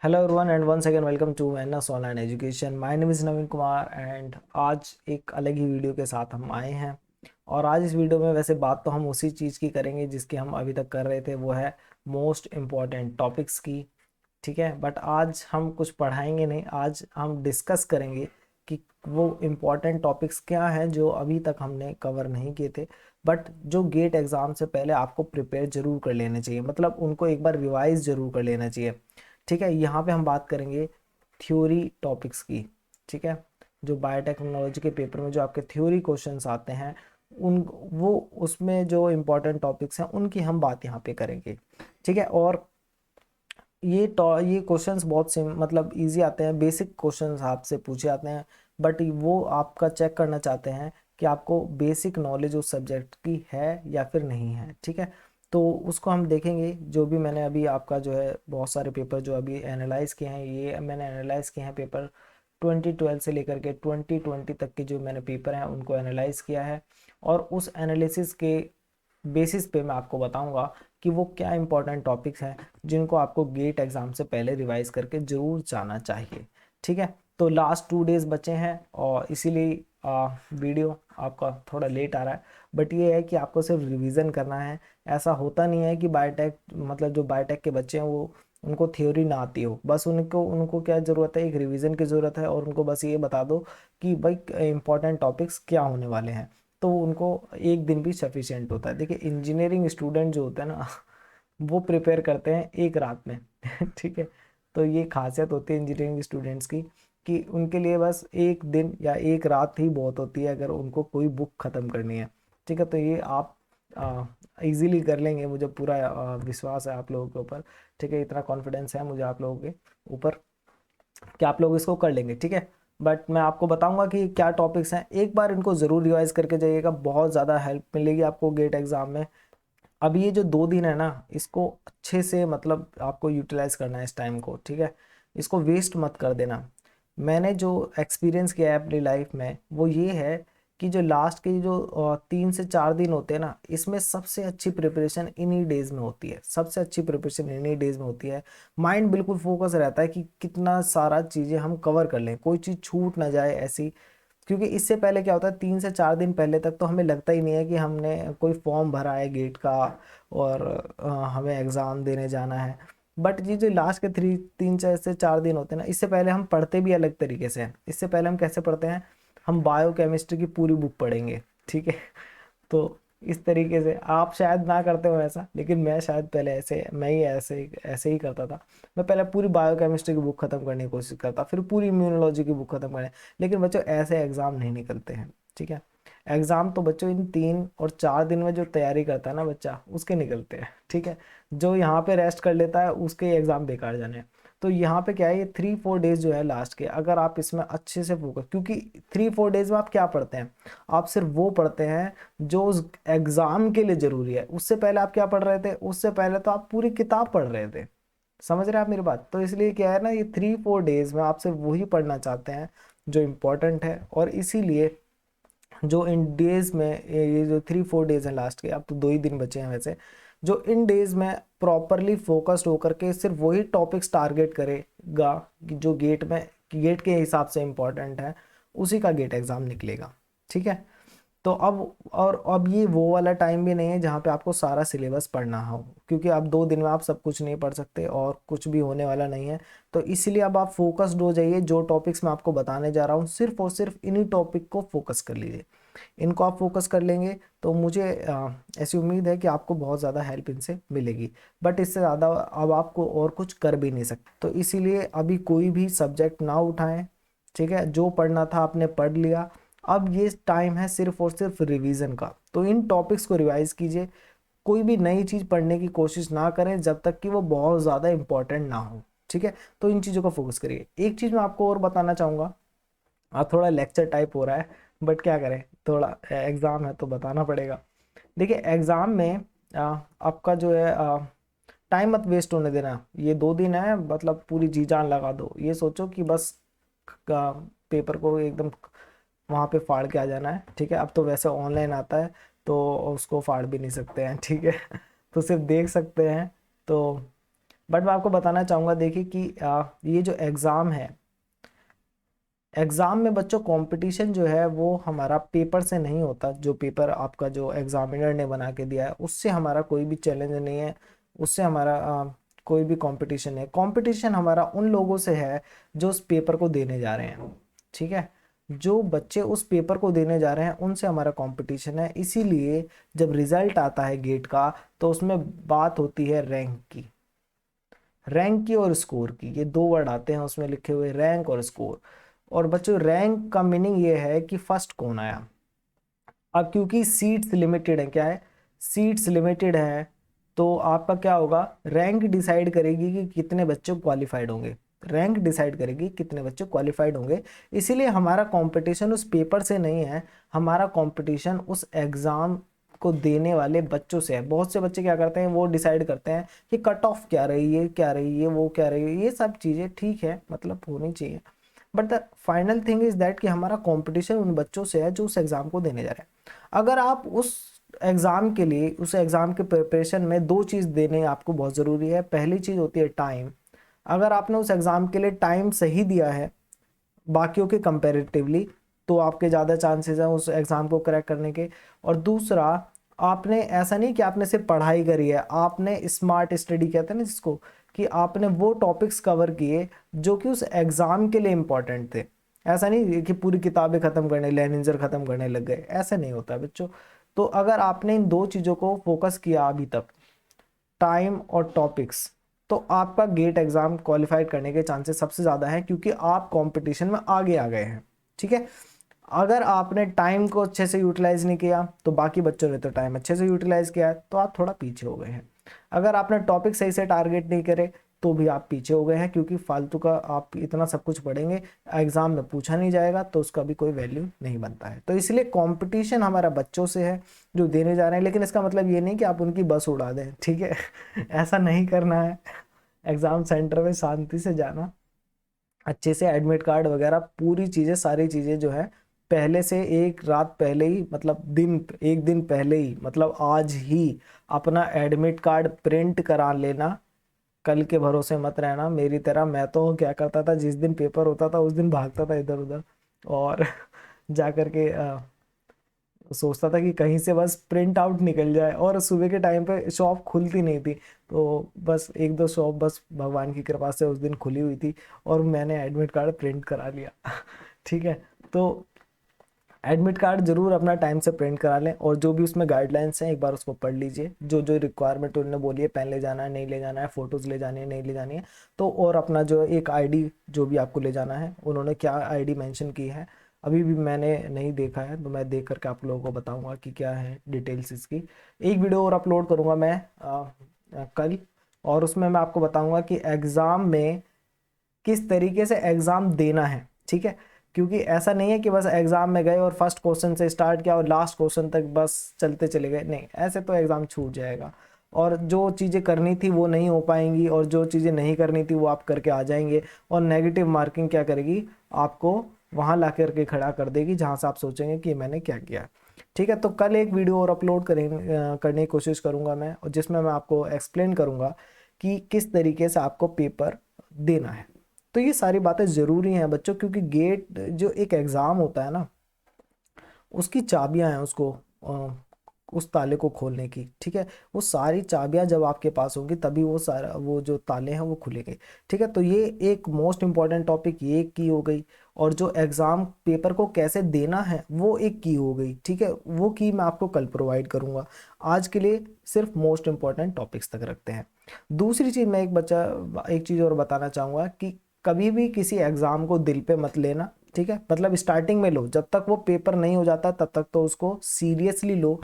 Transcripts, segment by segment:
Hello everyone and once again welcome to NS online education. My name is Naveen Kumar and आज एक अलग ही video के साथ हम आए हैं। और आज इस वीडियो में वैसे बात तो हम उसी चीज़ की करेंगे जिसकी हम अभी तक कर रहे थे, वो है मोस्ट इम्पॉर्टेंट टॉपिक्स की। ठीक है, बट आज हम कुछ पढ़ाएंगे नहीं, आज हम डिस्कस करेंगे कि वो इम्पॉर्टेंट टॉपिक्स क्या हैं जो अभी तक हमने कवर नहीं किए थे, बट जो गेट एग्ज़ाम से पहले आपको प्रिपेयर जरूर कर लेने चाहिए, मतलब उनको एक बार रिवाइज जरूर कर लेना चाहिए। ठीक है, यहाँ पे हम बात करेंगे थ्योरी टॉपिक्स की। ठीक है, जो बायोटेक्नोलॉजी के पेपर में जो आपके थ्योरी क्वेश्चंस आते हैं, उन वो उसमें जो इम्पोर्टेंट टॉपिक्स हैं उनकी हम बात यहाँ पे करेंगे। ठीक है, और ये क्वेश्चंस बहुत से मतलब इजी आते हैं, बेसिक क्वेश्चंस आपसे पूछे जाते हैं, बट वो आपका चेक करना चाहते हैं कि आपको बेसिक नॉलेज उस सब्जेक्ट की है या फिर नहीं है। ठीक है, तो उसको हम देखेंगे। जो भी मैंने अभी आपका जो है बहुत सारे पेपर जो अभी एनालाइज किए हैं, ये मैंने एनालाइज किए हैं पेपर 2012 से लेकर के 2020 तक के जो मैंने पेपर हैं उनको एनालाइज किया है। और उस एनालिसिस के बेसिस पे मैं आपको बताऊंगा कि वो क्या इंपॉर्टेंट टॉपिक्स हैं जिनको आपको गेट एग्जाम से पहले रिवाइज करके जरूर जाना चाहिए। ठीक है, तो लास्ट 2 डेज बचे हैं और इसीलिए वीडियो आपका थोड़ा लेट आ रहा है, बट ये है कि आपको सिर्फ रिवीजन करना है। ऐसा होता नहीं है कि बायोटेक मतलब जो बायोटेक के बच्चे हैं वो उनको थ्योरी ना आती हो, बस उनको उनको क्या ज़रूरत है, एक रिवीजन की ज़रूरत है, और उनको बस ये बता दो कि भाई इंपॉर्टेंट टॉपिक्स क्या होने वाले हैं, तो उनको एक दिन भी सफिशिएंट होता है। देखिए इंजीनियरिंग स्टूडेंट जो होते हैं ना वो प्रिपेयर करते हैं एक रात में ठीक है, तो ये खासियत होती है इंजीनियरिंग स्टूडेंट्स की कि उनके लिए बस एक दिन या एक रात ही बहुत होती है अगर उनको कोई बुक ख़त्म करनी है। ठीक है, तो ये आप इजीली कर लेंगे, मुझे पूरा विश्वास है आप लोगों के ऊपर। ठीक है, इतना कॉन्फिडेंस है मुझे आप लोगों के ऊपर कि आप लोग इसको कर लेंगे। ठीक है, बट मैं आपको बताऊंगा कि क्या टॉपिक्स हैं, एक बार इनको ज़रूर रिवाइज करके जाइएगा, बहुत ज़्यादा हेल्प मिलेगी आपको गेट एग्ज़ाम में। अब ये जो 2 दिन है ना, इसको अच्छे से मतलब आपको यूटिलाइज करना है इस टाइम को। ठीक है, इसको वेस्ट मत कर देना। मैंने जो एक्सपीरियंस किया है अपनी लाइफ में वो ये है कि जो लास्ट के जो 3 से 4 दिन होते हैं ना, इसमें सबसे अच्छी प्रिपरेशन इन्हीं डेज में होती है, सबसे अच्छी प्रिपरेशन इन्हीं डेज में होती है। माइंड बिल्कुल फोकस रहता है कि कितना सारा चीज़ें हम कवर कर लें, कोई चीज़ छूट ना जाए ऐसी। क्योंकि इससे पहले क्या होता है, 3 से 4 दिन पहले तक तो हमें लगता ही नहीं है कि हमने कोई फॉर्म भरा है गेट का और हमें एग्ज़ाम देने जाना है। बट ये जो लास्ट के 3 से 4 दिन होते हैं ना, इससे पहले हम पढ़ते भी अलग तरीके से हैं। इससे पहले हम कैसे पढ़ते हैं, हम बायो केमिस्ट्री की पूरी बुक पढ़ेंगे। ठीक है, तो इस तरीके से आप शायद ना करते हो ऐसा, लेकिन मैं शायद पहले ऐसे मैं ही ऐसे ऐसे ही करता था। मैं पहले पूरी बायोकेमिस्ट्री की बुक खत्म करने की कोशिश करता, फिर पूरी इम्यूनोलॉजी की बुक खत्म करने। लेकिन बच्चों ऐसे एग्जाम नहीं निकलते हैं। ठीक है, एग्जाम तो बच्चों इन 3 और 4 दिन में जो तैयारी करता है ना बच्चा, उसके निकलते हैं। ठीक है, जो यहाँ पे रेस्ट कर लेता है उसके एग्जाम बेकार जाने हैं। तो यहाँ पे क्या है, ये 3-4 डेज जो है लास्ट के, अगर आप इसमें अच्छे से फोकस, क्योंकि 3-4 डेज में आप क्या पढ़ते हैं, आप सिर्फ वो पढ़ते हैं जो उस एग्जाम के लिए जरूरी है। उससे पहले आप क्या पढ़ रहे थे, उससे पहले तो आप पूरी किताब पढ़ रहे थे। समझ रहे हैं आप मेरी बात? तो इसलिए क्या है ना, ये 3-4 डेज में आपसे वही पढ़ना चाहते हैं जो इम्पोर्टेंट है। और इसीलिए जो इन डेज में ये जो 3-4 डेज है लास्ट के, अब तो 2 ही दिन बचे हैं वैसे, जो इन डेज में प्रॉपरली फोकस्ड होकर के सिर्फ वही टॉपिक्स टारगेट करेगा कि जो गेट के हिसाब से इम्पोर्टेंट है, उसी का गेट एग्जाम निकलेगा। ठीक है, तो अब ये वो वाला टाइम भी नहीं है जहाँ पे आपको सारा सिलेबस पढ़ना हो, क्योंकि अब 2 दिन में आप सब कुछ नहीं पढ़ सकते और कुछ भी होने वाला नहीं है। तो इसलिए अब आप फोकस्ड हो जाइए, जो टॉपिक्स मैं आपको बताने जा रहा हूँ सिर्फ और सिर्फ इन्हीं टॉपिक को फोकस कर लीजिए। इनको आप फोकस कर लेंगे तो मुझे ऐसी उम्मीद है कि आपको बहुत ज़्यादा हेल्प इनसे मिलेगी। बट इससे ज़्यादा अब आपको और कुछ कर भी नहीं सकते, तो इसीलिए अभी कोई भी सब्जेक्ट ना उठाएं। ठीक है, जो पढ़ना था आपने पढ़ लिया, अब ये टाइम है सिर्फ और सिर्फ रिवीजन का। तो इन टॉपिक्स को रिवाइज कीजिए, कोई भी नई चीज़ पढ़ने की कोशिश ना करें जब तक कि वो बहुत ज़्यादा इंपॉर्टेंट ना हो। ठीक है, तो इन चीज़ों का फोकस करिए। एक चीज़ मैं आपको और बताना चाहूँगा, आप थोड़ा लेक्चर टाइप हो रहा है, बट क्या करें, थोड़ा एग्ज़ाम है तो बताना पड़ेगा। देखिए एग्ज़ाम में आपका जो है टाइम मत वेस्ट होने देना। ये 2 दिन है, मतलब पूरी जी जान लगा दो, ये सोचो कि बस पेपर को एकदम वहाँ पे फाड़ के आ जाना है। ठीक है, अब तो वैसे ऑनलाइन आता है तो उसको फाड़ भी नहीं सकते हैं। ठीक है तो सिर्फ देख सकते हैं। तो बट मैं आपको बताना चाहूँगा, देखिए कि ये जो एग्ज़ाम है, एग्ज़ाम में बच्चों कंपटीशन जो है वो हमारा पेपर से नहीं होता। जो पेपर आपका जो एग्जामिनर ने बना के दिया है उससे हमारा कोई भी चैलेंज नहीं है, उससे हमारा कोई भी कंपटीशन है। कंपटीशन हमारा उन लोगों से है जो उस पेपर को देने जा रहे हैं, ठीक है। जो बच्चे उस पेपर को देने जा रहे हैं उनसे हमारा कंपटीशन है। इसीलिए जब रिजल्ट आता है गेट का तो उसमें बात होती है रैंक की, रैंक की और स्कोर की। ये दो वर्ड आते हैं उसमें लिखे हुए, रैंक और स्कोर। और बच्चों रैंक का मीनिंग ये है कि फर्स्ट कौन आया। अब क्योंकि सीट्स लिमिटेड है, क्या है, सीट्स लिमिटेड है, तो आपका क्या होगा, रैंक डिसाइड करेगी कि कितने बच्चे क्वालिफाइड होंगे, रैंक डिसाइड करेगी कितने बच्चे क्वालिफाइड होंगे। इसीलिए हमारा कंपटीशन उस पेपर से नहीं है, हमारा कंपटीशन उस एग्जाम को देने वाले बच्चों से है। बहुत से बच्चे क्या करते हैं, वो डिसाइड करते हैं कि कट ऑफ क्या रही है, क्या रही है, वो क्या रही है। ये सब चीज़ें ठीक है, मतलब होनी चाहिए, but the final thing is that कि हमारा कंपटीशन उन बच्चों से है जो उस एग्ज़ाम को देने जा रहे हैं। अगर आप उस एग्ज़ाम के लिए, उस एग्ज़ाम के प्रिपरेशन में दो चीज़ देने आपको बहुत ज़रूरी है। पहली चीज़ होती है टाइम। अगर आपने उस एग्ज़ाम के लिए टाइम सही दिया है बाकियों के कंपैरेटिवली, तो आपके ज़्यादा चांसेस हैं उस एग्ज़ाम को क्रैक करने के। और दूसरा, आपने ऐसा नहीं कि आपने सिर्फ पढ़ाई करी है, आपने स्मार्ट स्टडी कहते हैं ना जिसको, कि आपने वो टॉपिक्स कवर किए जो कि उस एग्ज़ाम के लिए इम्पोर्टेंट थे। ऐसा नहीं कि पूरी किताबें ख़त्म करने, लेनिंजर ख़त्म करने लग गए, ऐसा नहीं होता बच्चों। तो अगर आपने इन दो चीज़ों को फोकस किया अभी तक, टाइम और टॉपिक्स, तो आपका गेट एग्जाम क्वालिफाई करने के चांसेस सबसे ज़्यादा हैं, क्योंकि आप कंपटीशन में आगे आ गए हैं, ठीक है। अगर आपने टाइम को अच्छे से यूटिलाइज नहीं किया तो बाकी बच्चों ने तो टाइम अच्छे से यूटिलाइज किया है, तो आप थोड़ा पीछे हो गए हैं। अगर आपने टॉपिक सही से टारगेट नहीं करे तो भी आप पीछे हो गए हैं, क्योंकि फालतू का आप इतना सब कुछ पढ़ेंगे, एग्जाम में पूछा नहीं जाएगा तो उसका भी कोई वैल्यू नहीं बनता है। तो इसलिए कंपटीशन हमारा बच्चों से है जो देने जा रहे हैं, लेकिन इसका मतलब ये नहीं कि आप उनकी बस उड़ा दें, ठीक है। ऐसा नहीं करना है। एग्जाम सेंटर में शांति से जाना, अच्छे से एडमिट कार्ड वगैरह पूरी चीज़ें, सारी चीज़ें जो है पहले से एक रात पहले ही, मतलब दिन, एक दिन पहले ही, मतलब आज ही अपना एडमिट कार्ड प्रिंट करा लेना। कल के भरोसे मत रहना मेरी तरह। मैं तो क्या करता था, जिस दिन पेपर होता था उस दिन भागता था इधर उधर, और जा करके सोचता था कि कहीं से बस प्रिंट आउट निकल जाए। और सुबह के टाइम पे शॉप खुलती नहीं थी, तो बस एक दो शॉप बस भगवान की कृपा से उस दिन खुली हुई थी, और मैंने एडमिट कार्ड प्रिंट करा लिया। ठीक है, तो एडमिट कार्ड जरूर अपना टाइम से प्रिंट करा लें, और जो भी उसमें गाइडलाइंस हैं एक बार उसको पढ़ लीजिए, जो जो रिक्वायरमेंट उन्होंने बोली है, पेन ले जाना है नहीं ले जाना है, फोटोज़ ले जानी है नहीं ले जानी है, तो और अपना जो एक आईडी जो भी आपको ले जाना है, उन्होंने क्या आईडी मेंशन की है अभी भी मैंने नहीं देखा है, तो मैं देख करके आप लोगों को बताऊंगा कि क्या है डिटेल्स इसकी। एक वीडियो और अपलोड करूंगा मैं कल, और उसमें मैं आपको बताऊंगा कि एग्ज़ाम में किस तरीके से एग्ज़ाम देना है, ठीक है। क्योंकि ऐसा नहीं है कि बस एग्ज़ाम में गए और फर्स्ट क्वेश्चन से स्टार्ट किया और लास्ट क्वेश्चन तक बस चलते चले गए, नहीं, ऐसे तो एग्ज़ाम छूट जाएगा, और जो चीज़ें करनी थी वो नहीं हो पाएंगी, और जो चीज़ें नहीं करनी थी वो आप करके आ जाएंगे, और नेगेटिव मार्किंग क्या करेगी, आपको वहाँ ला करके खड़ा कर देगी जहाँ से आप सोचेंगे कि मैंने क्या किया। ठीक है, तो कल एक वीडियो और अपलोड करने की कोशिश करूँगा मैं, और जिसमें मैं आपको एक्सप्लेन करूँगा कि किस तरीके से आपको पेपर देना है। तो ये सारी बातें ज़रूरी हैं बच्चों, क्योंकि गेट जो एक एग्ज़ाम होता है ना, उसकी चाबियां हैं उसको उस ताले को खोलने की, ठीक है। वो सारी चाबियां जब आपके पास होंगी तभी वो सारा, वो जो ताले हैं वो खुलेंगे, ठीक है। तो ये एक मोस्ट इंपॉर्टेंट टॉपिक ये एक की हो गई, और जो एग्ज़ाम पेपर को कैसे देना है वो एक की हो गई, ठीक है। वो की मैं आपको कल प्रोवाइड करूँगा। आज के लिए सिर्फ मोस्ट इंपॉर्टेंट टॉपिक्स तक रखते हैं। दूसरी चीज़ मैं एक चीज़ और बताना चाहूँगा कि कभी भी किसी एग्ज़ाम को दिल पे मत लेना, ठीक है। मतलब स्टार्टिंग में लो, जब तक वो पेपर नहीं हो जाता तब तक तो उसको सीरियसली लो,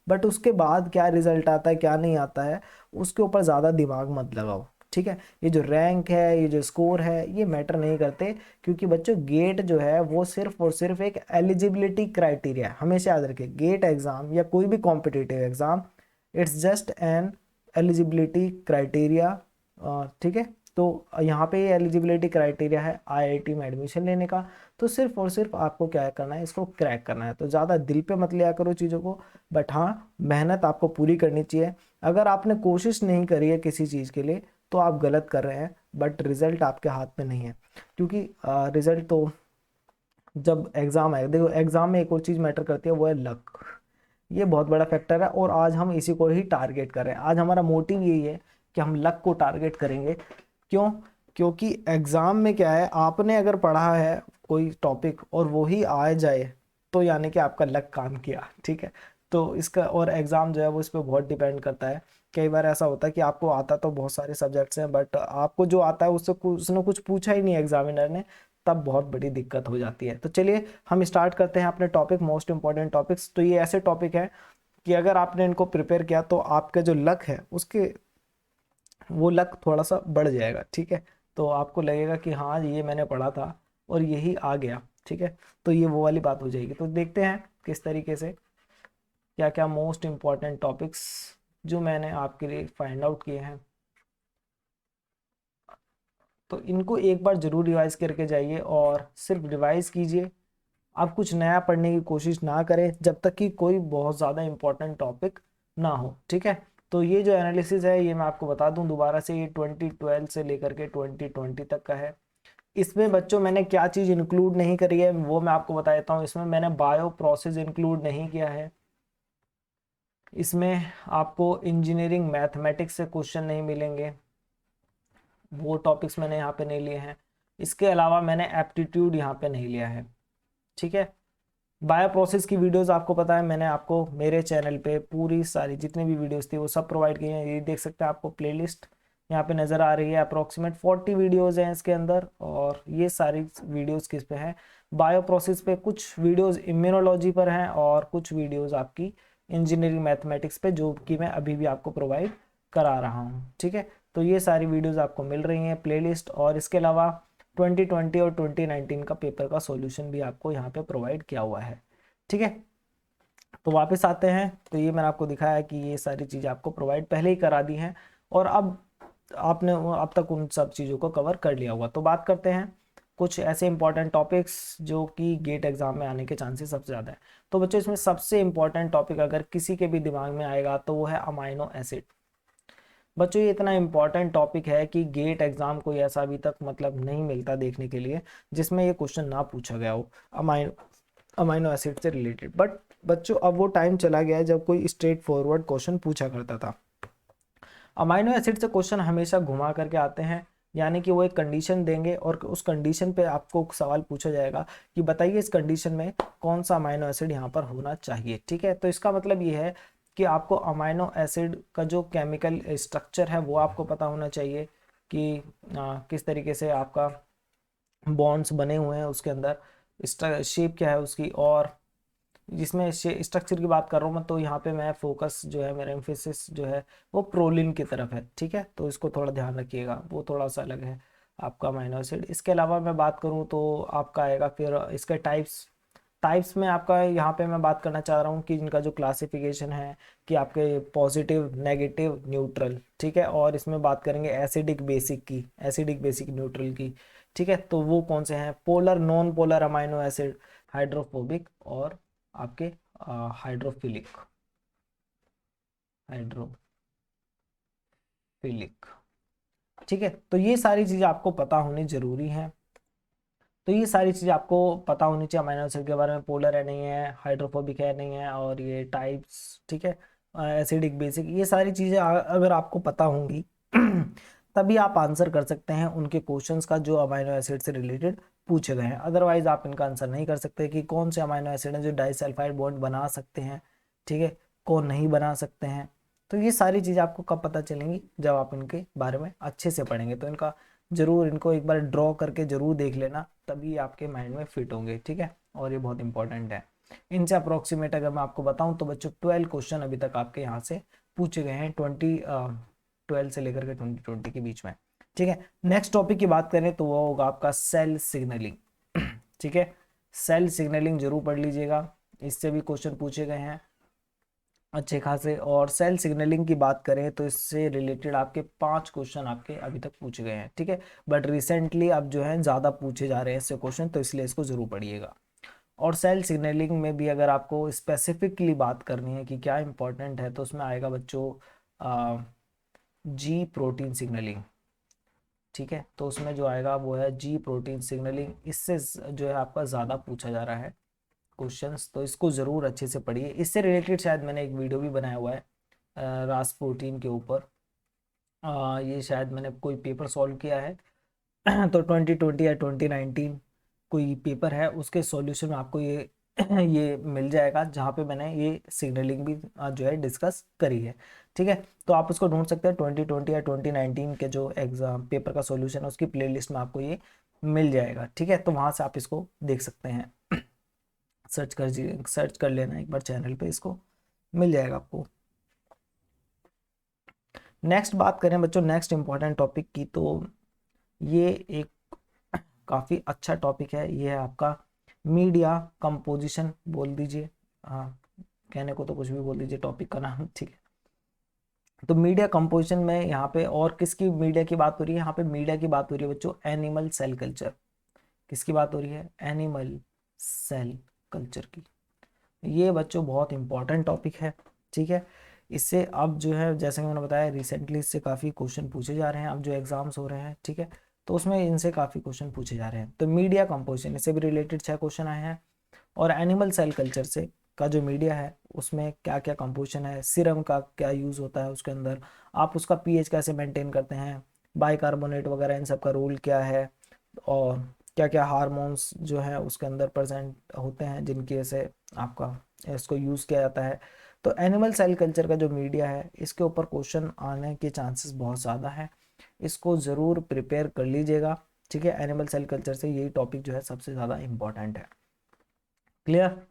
बट उसके बाद क्या रिजल्ट आता है क्या नहीं आता है उसके ऊपर ज़्यादा दिमाग मत लगाओ, ठीक है। ये जो रैंक है, ये जो स्कोर है, ये मैटर नहीं करते, क्योंकि बच्चों गेट जो है वो सिर्फ और सिर्फ एक एलिजिबिलिटी क्राइटेरिया है। हमेशा याद रखिए, गेट एग्ज़ाम या कोई भी competitive exam, it's just an eligibility criteria, ठीक है। तो यहाँ पे ये एलिजिबिलिटी क्राइटेरिया है आईआईटी में एडमिशन लेने का। तो सिर्फ और सिर्फ आपको क्या करना है, इसको क्रैक करना है। तो ज़्यादा दिल पे मत लिया करो चीज़ों को, बट हाँ, मेहनत आपको पूरी करनी चाहिए। अगर आपने कोशिश नहीं करी है किसी चीज़ के लिए तो आप गलत कर रहे हैं, बट रिजल्ट आपके हाथ में नहीं है। क्योंकि रिजल्ट तो जब एग्ज़ाम आएगा, देखो एग्ज़ाम में एक और चीज़ मैटर करती है, वो है लक। ये बहुत बड़ा फैक्टर है और आज हम इसी को ही टारगेट कर रहे हैं। आज हमारा मोटिव यही है कि हम लक को टारगेट करेंगे। क्यों? क्योंकि एग्ज़ाम में क्या है, आपने अगर पढ़ा है कोई टॉपिक और वो ही आ जाए तो यानी कि आपका लक काम किया, ठीक है। तो इसका और एग्ज़ाम जो है वो इस पर बहुत डिपेंड करता है। कई बार ऐसा होता है कि आपको आता तो बहुत सारे सब्जेक्ट्स हैं, बट आपको जो आता है उससे उसने कुछ पूछा ही नहीं एग्जामिनर ने, तब बहुत बड़ी दिक्कत हो जाती है। तो चलिए हम स्टार्ट करते हैं अपने टॉपिक, मोस्ट इंपॉर्टेंट टॉपिक्स। तो ये ऐसे टॉपिक हैं कि अगर आपने इनको प्रिपेयर किया तो आपका जो लक है उसके वो लक थोड़ा सा बढ़ जाएगा, ठीक है। तो आपको लगेगा कि हाँ ये मैंने पढ़ा था और यही आ गया, ठीक है। तो ये वो वाली बात हो जाएगी। तो देखते हैं किस तरीके से क्या क्या मोस्ट इम्पॉर्टेंट टॉपिक्स जो मैंने आपके लिए फाइंड आउट किए हैं। तो इनको एक बार जरूर रिवाइज करके जाइए और सिर्फ रिवाइज कीजिए। आप कुछ नया पढ़ने की कोशिश ना करें जब तक कि कोई बहुत ज़्यादा इंपॉर्टेंट टॉपिक ना हो, ठीक है। तो ये जो एनालिसिस है ये मैं आपको बता दूं दोबारा से, ये 2012 से लेकर के 2020 तक का है। इसमें बच्चों मैंने क्या चीज़ इंक्लूड नहीं करी है वो मैं आपको बता देता हूँ। इसमें मैंने बायो प्रोसेस इंक्लूड नहीं किया है। इसमें आपको इंजीनियरिंग मैथमेटिक्स से क्वेश्चन नहीं मिलेंगे, वो टॉपिक्स मैंने यहाँ पे नहीं लिए हैं। इसके अलावा मैंने एप्टीट्यूड यहाँ पे नहीं लिया है, ठीक है। बायो प्रोसेस की वीडियोस आपको पता है, मैंने आपको मेरे चैनल पे पूरी सारी जितनी भी वीडियोस थी वो सब प्रोवाइड की हैं। ये देख सकते हैं, आपको प्लेलिस्ट यहाँ पे नज़र आ रही है। अप्रोक्सीमेट 40 वीडियोस हैं इसके अंदर, और ये सारी वीडियोस किस पे हैं? बायो प्रोसेस पे। कुछ वीडियोस इम्यूनोलॉजी पर हैं और कुछ वीडियोस आपकी इंजीनियरिंग मैथमेटिक्स पे, जो कि मैं अभी भी आपको प्रोवाइड करा रहा हूँ, ठीक है। तो ये सारी वीडियोस आपको मिल रही हैं प्लेलिस्ट, और इसके अलावा 2020 और 2019 का पेपर का सॉल्यूशन भी आपको यहाँ पे प्रोवाइड किया हुआ है, ठीक है। तो वापस आते हैं, तो ये मैंने आपको दिखाया कि ये सारी चीज़ें आपको प्रोवाइड पहले ही करा दी हैं, और अब आपने अब तक उन सब चीज़ों को कवर कर लिया हुआ। तो बात करते हैं कुछ ऐसे इंपॉर्टेंट टॉपिक्स जो कि गेट एग्जाम में आने के चांसेस सबसे ज़्यादा है। तो बच्चों इसमें सबसे इंपॉर्टेंट टॉपिक अगर किसी के भी दिमाग में आएगा तो वो है अमाइनो एसिड। बच्चों ये इतना इम्पॉर्टेंट टॉपिक है कि गेट एग्जाम कोई ऐसा अभी तक मतलब नहीं मिलता देखने के लिए जिसमें ये क्वेश्चन ना पूछा गया हो अमाइनो अमाइनो एसिड से रिलेटेड। बट बच्चों अब वो टाइम चला गया है जब कोई स्ट्रेट फॉरवर्ड क्वेश्चन पूछा करता था। अमाइनो एसिड से क्वेश्चन हमेशा घुमा करके आते हैं, यानी कि वो एक कंडीशन देंगे और उस कंडीशन पे आपको सवाल पूछा जाएगा कि बताइए इस कंडीशन में कौन सा अमाइनो एसिड यहाँ पर होना चाहिए, ठीक है। तो इसका मतलब ये है कि आपको अमाइनो एसिड का जो केमिकल स्ट्रक्चर है वो आपको पता होना चाहिए कि किस तरीके से आपका बॉन्ड्स बने हुए हैं उसके अंदर, शेप क्या है उसकी। और जिसमें स्ट्रक्चर की बात कर रहा हूँ मैं, तो यहाँ पे मैं फोकस जो है, मेरा एम्फेसिस जो है वो प्रोलिन की तरफ है, ठीक है। तो इसको थोड़ा ध्यान रखिएगा, वो थोड़ा सा अलग है आपका अमाइनो एसिड। इसके अलावा मैं बात करूँ तो आपका आएगा फिर इसके टाइप्स। टाइप्स में आपका यहाँ पे मैं बात करना चाह रहा हूँ कि इनका जो क्लासिफिकेशन है कि आपके पॉजिटिव, नेगेटिव, न्यूट्रल, ठीक है। और इसमें बात करेंगे एसिडिक बेसिक की, एसिडिक बेसिक न्यूट्रल की, ठीक है। तो वो कौन से हैं? Polar, non polar amino acid, hydrophobic और आपके हाइड्रोफिलिक, हाइड्रोफिलिक, ठीक है। तो ये सारी चीज़ें आपको पता होनी जरूरी है। तो ये सारी चीज़ें आपको पता होनी चाहिए अमीनो एसिड के बारे में, पोलर है नहीं है, हाइड्रोफोबिक है नहीं है, और ये टाइप्स, ठीक है, एसिडिक बेसिक, ये सारी चीज़ें अगर आपको पता होंगी तभी आप आंसर कर सकते हैं उनके क्वेश्चंस का जो अमीनो एसिड से रिलेटेड पूछे गए हैं। अदरवाइज आप इनका आंसर नहीं कर सकते कि कौन से अमीनो एसिड हैं जो डाइसल्फाइड बॉन्ड बना सकते हैं, ठीक है, कौन नहीं बना सकते हैं। तो ये सारी चीज़ें आपको कब पता चलेंगी? जब आप इनके बारे में अच्छे से पढ़ेंगे। तो इनका जरूर, इनको एक बार ड्रॉ करके जरूर देख लेना, तभी आपके माइंड में फिट होंगे, ठीक है। और ये बहुत इंपॉर्टेंट है। इनसे अप्रोक्सीमेट अगर मैं आपको बताऊं तो बच्चों 12 क्वेश्चन अभी तक आपके यहाँ से पूछे गए हैं, 12 से लेकर के 2020 के बीच में, ठीक है। नेक्स्ट टॉपिक की बात करें तो वो होगा आपका सेल सिग्नलिंग, ठीक है। सेल सिग्नलिंग जरूर पढ़ लीजिएगा, इससे भी क्वेश्चन पूछे गए हैं अच्छे खासे। और सेल सिग्नलिंग की बात करें तो इससे रिलेटेड आपके 5 क्वेश्चन आपके अभी तक पूछे गए हैं, ठीक है। बट रिसेंटली अब जो है ज़्यादा पूछे जा रहे हैं इससे क्वेश्चन, तो इसलिए इसको ज़रूर पढ़िएगा। और सेल सिग्नलिंग में भी अगर आपको स्पेसिफिकली बात करनी है कि क्या इंपॉर्टेंट है, तो उसमें आएगा बच्चों जी प्रोटीन सिग्नलिंग, ठीक है, तो उसमें जो आएगा वो है जी प्रोटीन सिग्नलिंग। इससे जो है आपका ज़्यादा पूछा जा रहा है क्वेश्चंस, तो इसको ज़रूर अच्छे से पढ़िए। इससे रिलेटेड शायद मैंने एक वीडियो भी बनाया हुआ है रास प्रोटीन के ऊपर। ये शायद मैंने कोई पेपर सॉल्व किया है तो 2020 या 2019 कोई पेपर है, उसके सॉल्यूशन में आपको ये ये मिल जाएगा, जहाँ पे मैंने ये सिग्नलिंग भी जो है डिस्कस करी है। ठीक है, तो आप उसको ढूंढ सकते हैं 2020 या 2019 के जो एग्जाम पेपर का सॉल्यूशन है उसकी प्लेलिस्ट में आपको ये मिल जाएगा। ठीक है, तो वहाँ से आप इसको देख सकते हैं सर्च कर लेना एक बार चैनल पे, इसको मिल जाएगा आपको। नेक्स्ट बात करें बच्चों नेक्स्ट इंपॉर्टेंट टॉपिक की, तो ये एक काफ़ी अच्छा टॉपिक है। ये है आपका मीडिया कंपोजिशन, बोल दीजिए, हाँ कहने को तो कुछ भी बोल दीजिए टॉपिक का नाम। ठीक है, तो मीडिया कंपोजिशन में यहाँ पे और किसकी मीडिया की बात हो रही है? यहाँ पे मीडिया की बात हो रही है बच्चों एनिमल सेल कल्चर। किसकी बात हो रही है? एनिमल सेल कल्चर की। ये बच्चों बहुत इंपॉर्टेंट टॉपिक है। ठीक है, इससे अब जो है जैसे कि मैंने बताया रिसेंटली इससे काफ़ी क्वेश्चन पूछे जा रहे हैं, अब जो एग्जाम्स हो रहे हैं। ठीक है, तो उसमें इनसे काफ़ी क्वेश्चन पूछे जा रहे हैं। तो मीडिया कंपोजिशन, इससे भी रिलेटेड 6 क्वेश्चन आए हैं। और एनिमल सेल कल्चर से का जो मीडिया है उसमें क्या क्या कंपोजिशन है, सीरम का क्या यूज़ होता है उसके अंदर, आप उसका पीएच कैसे मेंटेन करते हैं, बाइकार्बोनेट वगैरह इन सब का रोल क्या है, और क्या क्या हार्मोन्स जो है उसके अंदर प्रेजेंट होते हैं जिनकी वजह से आपका इसको यूज़ किया जाता है। तो एनिमल सेल कल्चर का जो मीडिया है इसके ऊपर क्वेश्चन आने के चांसेस बहुत ज़्यादा हैं, इसको ज़रूर प्रिपेयर कर लीजिएगा। ठीक है, एनिमल सेल कल्चर से यही टॉपिक जो है सबसे ज़्यादा इम्पॉर्टेंट है। क्लियर?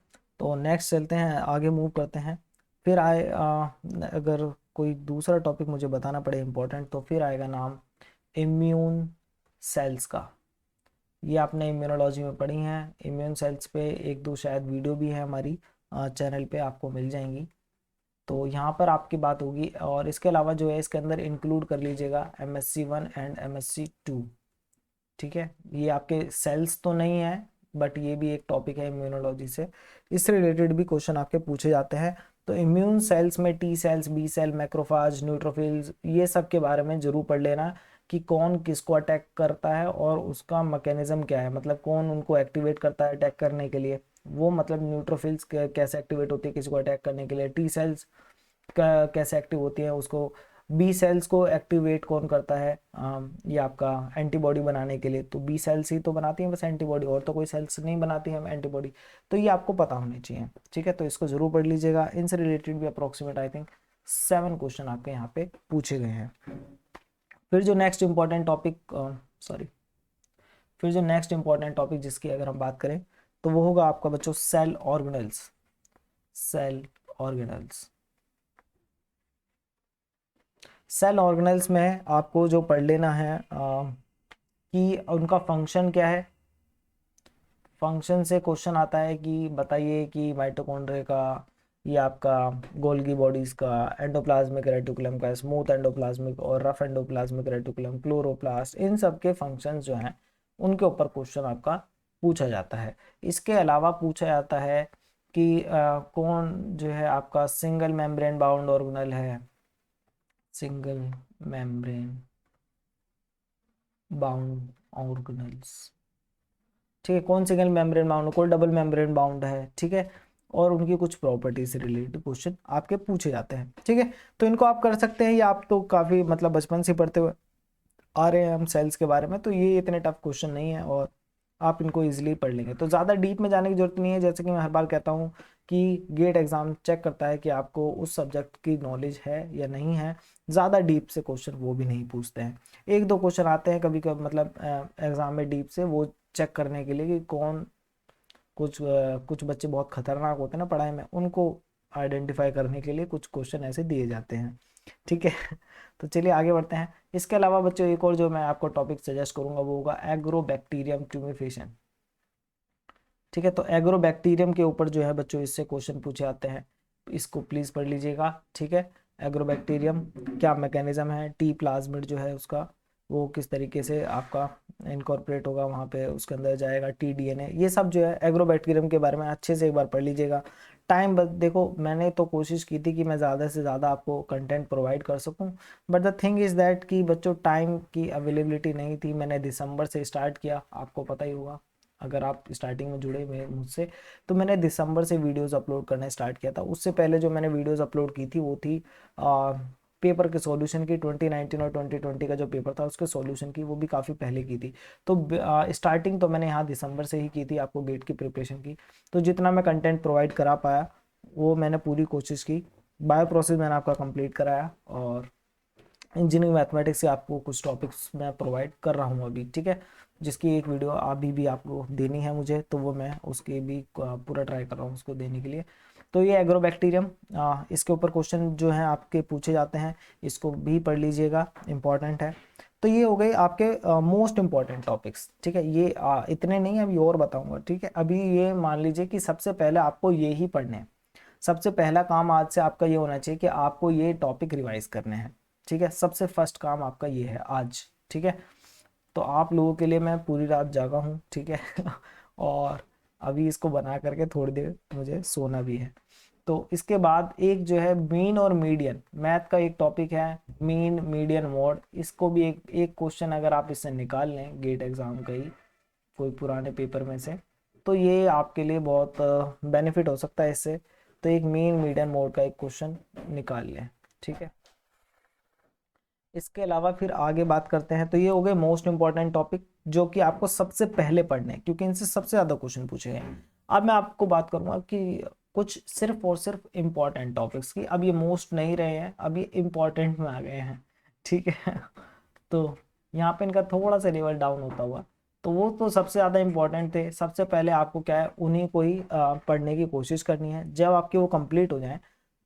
तो नेक्स्ट चलते हैं, आगे मूव करते हैं। फिर अगर कोई दूसरा टॉपिक मुझे बताना पड़े इम्पोर्टेंट, तो फिर आएगा नाम इम्यून सेल्स का। ये आपने इम्यूनोलॉजी में पढ़ी हैं। इम्यून सेल्स पे एक दो शायद वीडियो भी है हमारी चैनल पे, आपको मिल जाएंगी। तो यहाँ पर आपकी बात होगी, और इसके अलावा जो है इसके अंदर इंक्लूड कर लीजिएगा MSc 1 एंड MSc 2। ठीक है, ये आपके सेल्स तो नहीं है बट ये भी एक टॉपिक है इम्यूनोलॉजी से, इससे रिलेटेड भी क्वेश्चन आपके पूछे जाते हैं। तो इम्यून सेल्स में T cells, B cell, macrophage, neutrophils, ये सब के बारे में जरूर पढ़ लेना कि कौन किसको अटैक करता है और उसका मैकेनिज्म क्या है, मतलब कौन उनको एक्टिवेट करता है अटैक करने के लिए। वो मतलब न्यूट्रोफिल्स कैसे एक्टिवेट होती है किसी को अटैक करने के लिए, टी सेल्स कैसे एक्टिव होती है उसको, बी सेल्स को एक्टिवेट कौन करता है ये आपका एंटीबॉडी बनाने के लिए। तो बी सेल्स ही तो बनाती हैं बस एंटीबॉडी, और तो कोई सेल्स नहीं बनाती है एंटीबॉडी। तो ये आपको पता होनी चाहिए। ठीक है, तो इसको जरूर पढ़ लीजिएगा। इनसे रिलेटेड भी अप्रोक्सीमेट आई थिंक 7 क्वेश्चन आपके यहाँ पे पूछे गए हैं। फिर जो नेक्स्ट इंपॉर्टेंट टॉपिक फिर जो नेक्स्ट इंपॉर्टेंट टॉपिक जिसकी अगर हम बात करें तो वो होगा आपका बच्चों cell organelles. Cell organelles, cell organelles में आपको जो पढ़ लेना है कि उनका फंक्शन क्या है। फंक्शन से क्वेश्चन आता है कि बताइए कि माइटोकॉन्ड्रिया का, ये आपका गोल्गी बॉडीज का, एंडोप्लाज्मिक रेटिकुलम का, स्मूथ एंडोप्लाज्मिक और रफ एंडोप्लाज्मिक रेटिकुलम, क्लोरोप्लास्ट, इन सब के फंक्शंस जो हैं उनके ऊपर क्वेश्चन आपका पूछा जाता है। इसके अलावा पूछा जाता है कि कौन जो है आपका सिंगल मेम्ब्रेन बाउंड ऑर्गेनल है, सिंगल मेम्ब्रेन बाउंड ऑर्गेनल्स। ठीक है, कौन सिंगल मेम्ब्रेन बाउंड, कौन डबल मेम्ब्रेन बाउंड है। ठीक है, और उनकी कुछ प्रॉपर्टी से रिलेटेड क्वेश्चन आपके पूछे जाते हैं। ठीक है, तो इनको आप कर सकते हैं, या आप तो काफ़ी मतलब बचपन से पढ़ते हुए आ रहे हैं हम सेल्स के बारे में, तो ये इतने टफ क्वेश्चन नहीं है और आप इनको इजीली पढ़ लेंगे। तो ज़्यादा डीप में जाने की जरूरत नहीं है, जैसे कि मैं हर बार कहता हूँ कि गेट एग्जाम चेक करता है कि आपको उस सब्जेक्ट की नॉलेज है या नहीं है। ज़्यादा डीप से क्वेश्चन वो भी नहीं पूछते हैं, एक दो क्वेश्चन आते हैं कभी कभी मतलब एग्जाम में डीप से, वो चेक करने के लिए कि कौन कुछ बच्चे बहुत खतरनाक होते हैं ना पढ़ाई में, उनको आइडेंटिफाई करने के लिए कुछ क्वेश्चन ऐसे दिए जाते हैं। ठीक है तो चलिए आगे बढ़ते हैं। इसके अलावा बच्चों एक और जो मैं आपको टॉपिक सजेस्ट करूंगा वो होगा एग्रोबैक्टीरियम ट्यूमिफिकेशन। ठीक है, तो एग्रोबैक्टीरियम के ऊपर जो है बच्चों इससे क्वेश्चन पूछे जाते हैं, इसको प्लीज पढ़ लीजिएगा। ठीक है, एग्रोबैक्टीरियम क्या मैकेनिज्म है, टी प्लाज्मिड जो है उसका वो किस तरीके से आपका इनकॉर्पोरेट होगा वहाँ पे, उसके अंदर जाएगा TDNA, ये सब जो है एग्रोबैक्टीरियम के बारे में अच्छे से एक बार पढ़ लीजिएगा। टाइम देखो, मैंने तो कोशिश की थी कि मैं ज़्यादा से ज़्यादा आपको कंटेंट प्रोवाइड कर सकूं, but the thing is that कि बच्चों टाइम की अवेलेबिलिटी नहीं थी। मैंने दिसंबर से स्टार्ट किया, आपको पता ही होगा अगर आप स्टार्टिंग में जुड़े हुए मुझसे, तो मैंने दिसंबर से वीडियोस अपलोड करना स्टार्ट किया था। उससे पहले जो मैंने वीडियोस अपलोड की थी वो थी पेपर के सॉल्यूशन की, 2019 और 2020 का जो पेपर था उसके सॉल्यूशन की, वो भी काफ़ी पहले की थी। तो स्टार्टिंग तो मैंने यहाँ दिसंबर से ही की थी आपको गेट की प्रिपरेशन की। तो जितना मैं कंटेंट प्रोवाइड करा पाया वो मैंने पूरी कोशिश की। बायो प्रोसेस मैंने आपका कंप्लीट कराया, और इंजीनियरिंग मैथमेटिक्स से आपको कुछ टॉपिक्स मैं प्रोवाइड कर रहा हूँ अभी, ठीक है, जिसकी एक वीडियो अभी भी आपको देनी है मुझे, तो वो मैं उसके भी पूरा ट्राई कर रहा हूँ उसको देने के लिए। तो ये एग्रोबैक्टीरियम, इसके ऊपर क्वेश्चन जो हैं आपके पूछे जाते हैं, इसको भी पढ़ लीजिएगा, इंपॉर्टेंट है। तो ये हो गई आपके मोस्ट इंपॉर्टेंट टॉपिक्स, ठीक है। ये इतने नहीं, अभी और बताऊंगा, ठीक है। अभी ये मान लीजिए कि सबसे पहले आपको ये ही पढ़ने हैं। सबसे पहला काम आज से आपका ये होना चाहिए कि आपको ये टॉपिक रिवाइज करने हैं, ठीक है। सबसे फर्स्ट काम आपका ये है आज, ठीक है। तो आप लोगों के लिए मैं पूरी रात जागा हूँ, ठीक है और अभी इसको बना करके थोड़ी देर मुझे सोना भी है। तो इसके बाद एक जो है मीन और मीडियन, मैथ का एक टॉपिक है मीन मीडियन मोड। इसको भी एक एक क्वेश्चन अगर आप इससे निकाल लें गेट एग्जाम का ही, कोई पुराने पेपर में से, तो ये आपके लिए बहुत बेनिफिट हो सकता है इससे। तो एक मीन मीडियन मोड का एक क्वेश्चन निकाल लें, ठीक है। इसके अलावा फिर आगे बात करते हैं। तो ये हो गए मोस्ट इंपॉर्टेंट टॉपिक जो कि आपको सबसे पहले पढ़ने हैं, क्योंकि इनसे सबसे ज़्यादा क्वेश्चन पूछे गए। अब मैं आपको बात करूंगा कि कुछ सिर्फ और सिर्फ इम्पॉर्टेंट टॉपिक्स की। अब ये मोस्ट नहीं रहे हैं, अब ये इम्पॉर्टेंट में आ गए हैं, ठीक है तो यहाँ पे इनका थोड़ा सा लेवल डाउन होता हुआ, तो वो तो सबसे ज़्यादा इम्पोर्टेंट थे। सबसे पहले आपको क्या है, उन्हीं को ही पढ़ने की कोशिश करनी है। जब आपके वो कंप्लीट हो जाए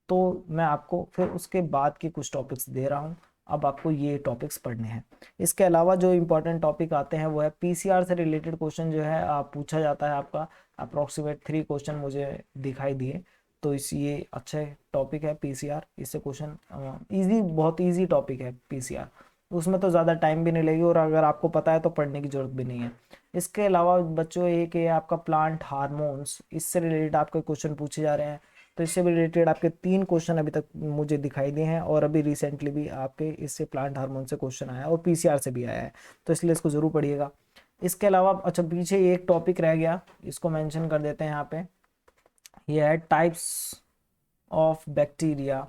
तो मैं आपको फिर उसके बाद के कुछ टॉपिक्स दे रहा हूँ। अब आपको ये टॉपिक्स पढ़ने हैं। इसके अलावा जो इम्पोर्टेंट टॉपिक आते हैं वो है पीसीआर से रिलेटेड क्वेश्चन जो है आप पूछा जाता है आपका। अप्रोक्सीमेट 3 क्वेश्चन मुझे दिखाई दिए। तो इस ये अच्छा टॉपिक है पीसीआर, इससे क्वेश्चन इजी, बहुत इजी टॉपिक है पीसीआर। उसमें तो ज़्यादा टाइम भी नहीं लगेगी, और अगर आपको पता है तो पढ़ने की जरूरत भी नहीं है। इसके अलावा बच्चों एक है आपका प्लांट हार्मोन्स, इससे रिलेटेड आपके क्वेश्चन पूछे जा रहे हैं। तो इससे भी रिलेटेड आपके 3 क्वेश्चन अभी तक मुझे दिखाई दिए हैं, और अभी रिसेंटली भी आपके इससे प्लांट हार्मोन से क्वेश्चन आया है और पीसीआर से भी आया है। तो इसलिए इसको जरूर पढ़िएगा। इसके अलावा अच्छा पीछे एक टॉपिक रह गया, इसको मेंशन कर देते हैं यहाँ पे। ये है types of bacteria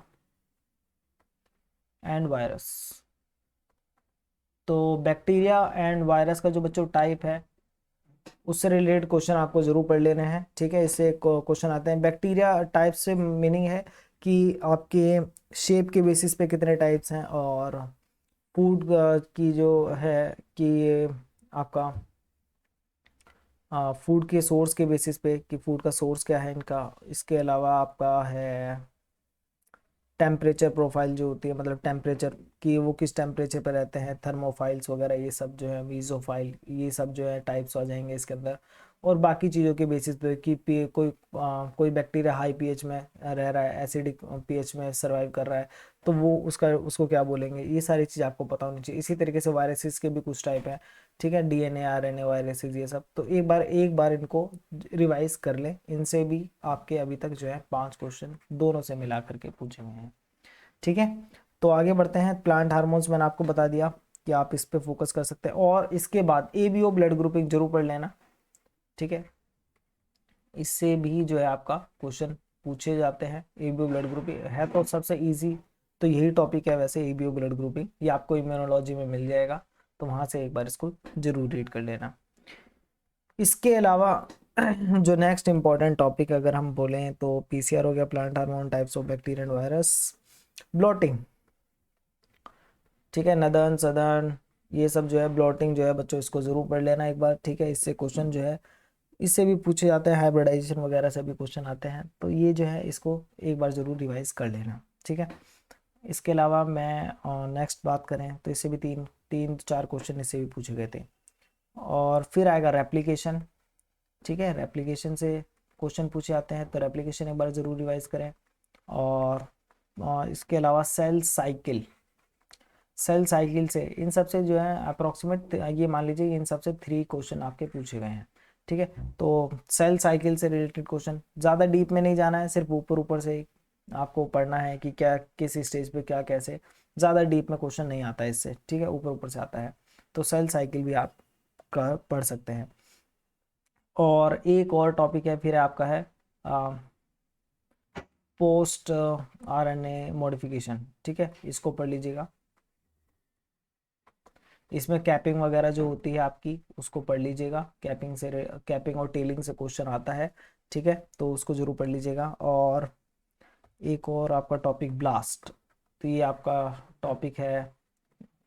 and virus. तो बैक्टीरिया एंड वायरस का जो बच्चों टाइप है उससे रिलेटेड क्वेश्चन आपको जरूर पढ़ लेने हैं, ठीक है। इससे क्वेश्चन आते हैं बैक्टीरिया टाइप से, मीनिंग है कि आपके शेप के बेसिस पे कितने टाइप्स हैं, और फूड की जो है कि ये आपका फूड के सोर्स के बेसिस पे कि फूड का सोर्स क्या है इनका। इसके अलावा आपका है टेम्परेचर प्रोफाइल जो होती है, मतलब टेम्परेचर कि वो किस टेम्परेचर पर रहते हैं, थर्मोफाइल्स वगैरह ये सब जो है, मीजोफाइल, ये सब जो है टाइप्स आ जाएंगे इसके अंदर। और बाकी चीज़ों के बेसिस पे कि कोई बैक्टीरिया हाई पीएच में रह रहा है, एसिडिक पीएच में सर्वाइव कर रहा है, तो वो उसको क्या बोलेंगे, ये सारी चीज़ आपको पता होनी चाहिए। इसी तरीके से वायरसेस के भी कुछ टाइप हैं, ठीक है, डीएनए आरएनए वायरसेस ये सब। तो एक बार इनको रिवाइज कर लें, इनसे भी आपके अभी तक जो है 5 क्वेश्चन दोनों से मिला करके पूछे हुए हैं, ठीक है। तो आगे बढ़ते हैं। प्लांट हार्मोन्स मैंने आपको बता दिया कि आप इस पे फोकस कर सकते हैं, और इसके बाद एबीओ ब्लड ग्रुपिंग जरूर पढ़ लेना, ठीक है। इससे भी जो है आपका क्वेश्चन पूछे जाते हैं। एबीओ ब्लड ग्रुपिंग है तो सबसे इजी तो यही टॉपिक है वैसे, एबीओ ब्लड ग्रुपिंग, ये आपको इम्यूनोलॉजी में मिल जाएगा, तो वहां से एक बार इसको जरूर रीड कर लेना। इसके अलावा जो नेक्स्ट इंपॉर्टेंट टॉपिक अगर हम बोलें तो पीसीआर हो गया, plant hormone, types of bacteria and virus, blotting, ठीक है, नदन सदन, ये सब जो है ब्लॉटिंग जो है बच्चों इसको जरूर पढ़ लेना एक बार, ठीक है। इससे क्वेश्चन जो है इससे भी पूछे जाते हैं, हाइब्रिडाइजेशन वगैरह से भी क्वेश्चन आते हैं, तो ये जो है इसको एक बार जरूर रिवाइज कर लेना, ठीक है। इसके अलावा मैं नेक्स्ट बात करें तो इससे भी तीन तीन चार क्वेश्चन इससे भी पूछे गए थे। और फिर आएगा रेप्लिकेशन, ठीक है, रेप्लिकेशन से क्वेश्चन पूछे जाते हैं, तो रेप्लिकेशन एक बार जरूर रिवाइज करें। और इसके अलावा सेल साइकिल, सेल साइकिल से, इन सब से जो है अप्रोक्सीमेट ये मान लीजिए इन सब से 3 क्वेश्चन आपके पूछे गए हैं। ठीक है, तो सेल साइकिल से रिलेटेड क्वेश्चन, ज़्यादा डीप में नहीं जाना है, सिर्फ ऊपर ऊपर से आपको पढ़ना है कि क्या किस स्टेज पे क्या कैसे, ज़्यादा डीप में क्वेश्चन नहीं आता है इससे। ठीक है, ऊपर ऊपर से आता है, तो सेल साइकिल भी आप पढ़ सकते हैं। और एक और टॉपिक है फिर आपका है पोस्ट आरएनए मॉडिफिकेशन। ठीक है, इसको पढ़ लीजिएगा। इसमें कैपिंग वगैरह जो होती है आपकी उसको पढ़ लीजिएगा, कैपिंग और टेलिंग से क्वेश्चन आता है। ठीक है, तो उसको जरूर पढ़ लीजिएगा। और एक और आपका टॉपिक ब्लास्ट, तो ये आपका टॉपिक है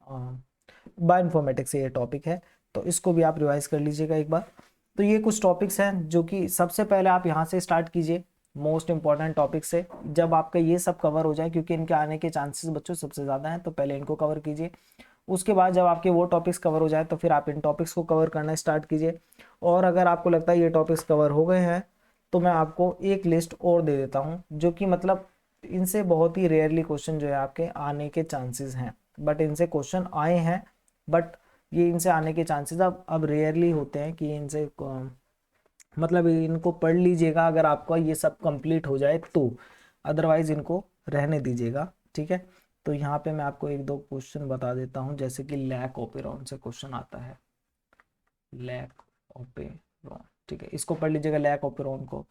बायोइन्फॉर्मेटिक्स से, ये टॉपिक है, तो इसको भी आप रिवाइज कर लीजिएगा एक बार। तो ये कुछ टॉपिक्स हैं जो कि सबसे पहले आप यहाँ से स्टार्ट कीजिए, मोस्ट इंपॉर्टेंट टॉपिक से। जब आपका ये सब कवर हो जाए, क्योंकि इनके आने के चांसेस बच्चों सबसे ज़्यादा हैं, तो पहले इनको कवर कीजिए। उसके बाद जब आपके वो टॉपिक्स कवर हो जाए तो फिर आप इन टॉपिक्स को कवर करना स्टार्ट कीजिए। और अगर आपको लगता है ये टॉपिक्स कवर हो गए हैं, तो मैं आपको एक लिस्ट और दे देता हूँ, जो कि मतलब इनसे बहुत ही रेयरली क्वेश्चन जो है आपके आने के चांसेस हैं, बट इनसे क्वेश्चन आए हैं, बट ये इनसे आने के चांसेस अब रेयरली होते हैं कि इनसे मतलब इनको पढ़ लीजिएगा अगर आपका ये सब कंप्लीट हो जाए तो, अदरवाइज इनको रहने दीजिएगा। ठीक है, तो यहाँ पे मैं आपको एक दो क्वेश्चन बता देता हूँ, जैसे कि लैक ओपेरॉन से क्वेश्चन आता है, लैक ओपेरॉन। ठीक है, इसको पढ़ लीजिएगा लैक ओपेरॉन को।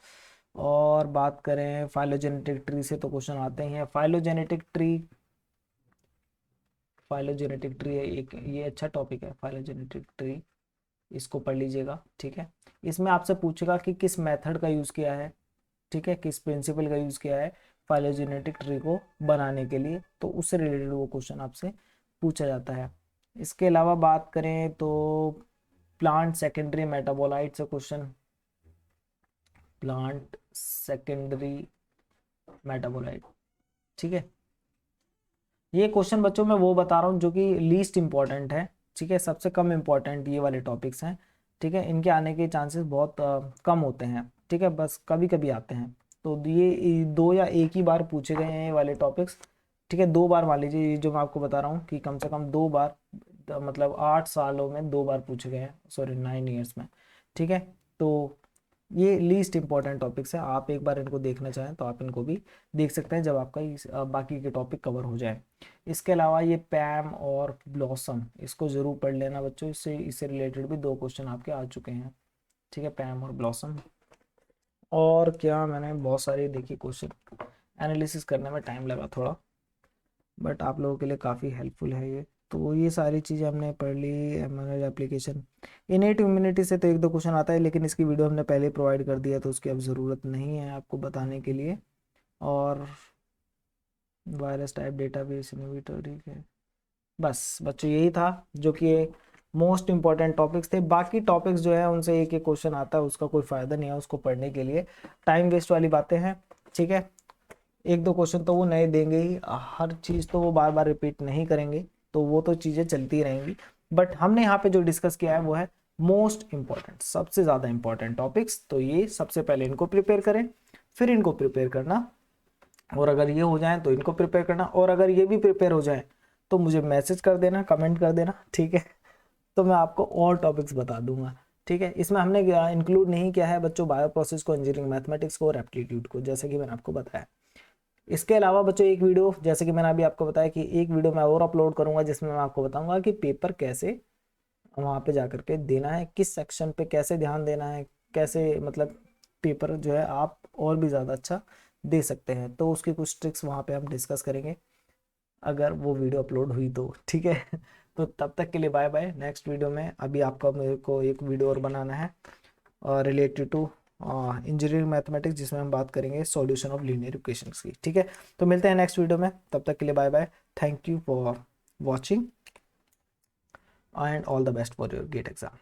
और बात करें फाइलोजेनेटिक ट्री से, तो क्वेश्चन आते ही हैं फाइलोजेनेटिक ट्री। फाइलोजेनेटिक ट्री एक ये अच्छा टॉपिक है, फाइलोजेनेटिक ट्री, इसको पढ़ लीजिएगा। ठीक है, इसमें आपसे पूछेगा कि किस मेथड का यूज़ किया है। ठीक है, किस प्रिंसिपल का यूज़ किया है फाइलोजेनेटिक ट्री को बनाने के लिए, तो उससे रिलेटेड वो क्वेश्चन आपसे पूछा जाता है। इसके अलावा बात करें तो प्लांट सेकेंडरी मेटाबोलाइट से क्वेश्चन, प्लांट सेकेंडरी मेटाबोलाइट। ठीक है, ये क्वेश्चन बच्चों मैं वो बता रहा हूँ जो कि लीस्ट इंपॉर्टेंट है। ठीक है, सबसे कम इंपॉर्टेंट ये वाले टॉपिक्स हैं। ठीक है, इनके आने के चांसेस बहुत कम होते हैं। ठीक है, बस कभी कभी आते हैं, तो ये 2 या 1 ही बार पूछे गए हैं ये वाले टॉपिक्स। ठीक है, 2 बार मान लीजिए, ये जो मैं आपको बता रहा हूँ कि कम से कम 2 बार, मतलब 8 सालों में 2 बार पूछे गए हैं, सॉरी 9 ईयर्स में। ठीक है, तो ये लीस्ट इंपॉर्टेंट टॉपिक्स है, आप एक बार इनको देखना चाहें तो आप इनको भी देख सकते हैं जब आपका बाकी के टॉपिक कवर हो जाए। इसके अलावा ये पैम और ब्लॉसम, इसको ज़रूर पढ़ लेना बच्चों, इससे रिलेटेड भी 2 क्वेश्चन आपके आ चुके हैं। ठीक है, पैम और ब्लॉसम। और क्या, मैंने बहुत सारे देखिए क्वेश्चन एनालिसिस करने में टाइम लगा थोड़ा, बट आप लोगों के लिए काफ़ी हेल्पफुल है ये। तो ये सारी चीज़ें हमने पढ़ ली। एमएल एप्लीकेशन, इनेट इम्यूनिटी से तो 1-2 क्वेश्चन आता है, लेकिन इसकी वीडियो हमने पहले प्रोवाइड कर दिया, तो उसकी अब ज़रूरत नहीं है आपको बताने के लिए। और वायरस टाइप डेटाबेस इनोवेटर, ठीक है, बस बच्चों यही था जो कि मोस्ट इंपॉर्टेंट टॉपिक्स थे। बाकी टॉपिक्स जो है उनसे एक एक क्वेश्चन आता है, उसका कोई फ़ायदा नहीं है उसको पढ़ने के लिए, टाइम वेस्ट वाली बातें हैं। ठीक है, 1-2 क्वेश्चन तो वो नए देंगे ही, हर चीज़ तो वो बार बार रिपीट नहीं करेंगे, तो वो तो चीज़ें चलती रहेंगी। बट हमने यहाँ पे जो डिस्कस किया है वो है मोस्ट इंपॉर्टेंट, सबसे ज़्यादा इंपॉर्टेंट टॉपिक्स, तो ये सबसे पहले इनको प्रिपेयर करें, फिर इनको प्रिपेयर करना, और अगर ये हो जाए तो इनको प्रिपेयर करना, और अगर ये भी प्रिपेयर हो जाए तो मुझे मैसेज कर देना, कमेंट कर देना। ठीक है, तो मैं आपको और टॉपिक्स बता दूंगा। ठीक है, इसमें हमने इंक्लूड नहीं किया है बच्चों बायो प्रोसेस को, इंजीनियरिंग मैथमेटिक्स को और एप्टीट्यूड को, जैसे कि मैंने आपको बताया। इसके अलावा बच्चों एक वीडियो, जैसे कि मैंने अभी आपको बताया कि एक वीडियो मैं और अपलोड करूंगा, जिसमें मैं आपको बताऊंगा कि पेपर कैसे वहाँ पे जा करके देना है, किस सेक्शन पे कैसे ध्यान देना है, कैसे मतलब पेपर जो है आप और भी ज़्यादा अच्छा दे सकते हैं, तो उसकी कुछ ट्रिक्स वहाँ पे हम डिस्कस करेंगे अगर वो वीडियो अपलोड हुई तो। ठीक है, तो तब तक के लिए बाय बाय। नेक्स्ट वीडियो में अभी आपका मेरे को एक वीडियो और बनाना है रिलेटेड टू इंजीनियरिंग मैथमेटिक्स, जिसमें हम बात करेंगे सॉल्यूशन ऑफ लीनियर इक्वेशंस की। ठीक है, तो मिलते हैं नेक्स्ट वीडियो में, तब तक के लिए bye bye. Thank you for watching and all the best for your GATE exam.